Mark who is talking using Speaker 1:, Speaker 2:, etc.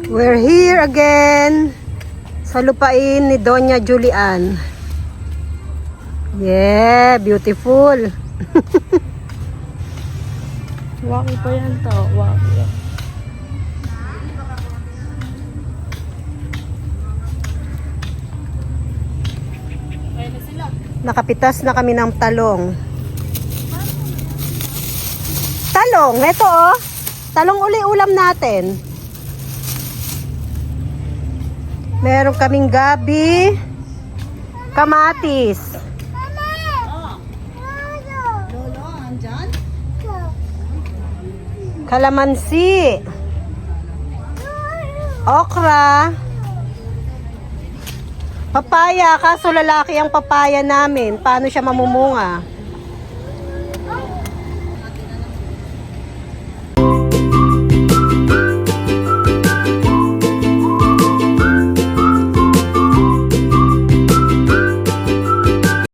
Speaker 1: We're here again sa lupain ni Doña Julian. Yeah, beautiful.
Speaker 2: Waki pa yan to. Waki.
Speaker 1: Nakapitas na kami ng talong. Talong, eto oh. Talong uli ulam natin. Meron kaming gabi, kamatis.
Speaker 2: Lolo, andyan?
Speaker 1: Kalamansi. Okra. Papaya, kaso lalaki ang papaya namin. Paano siya mamumunga?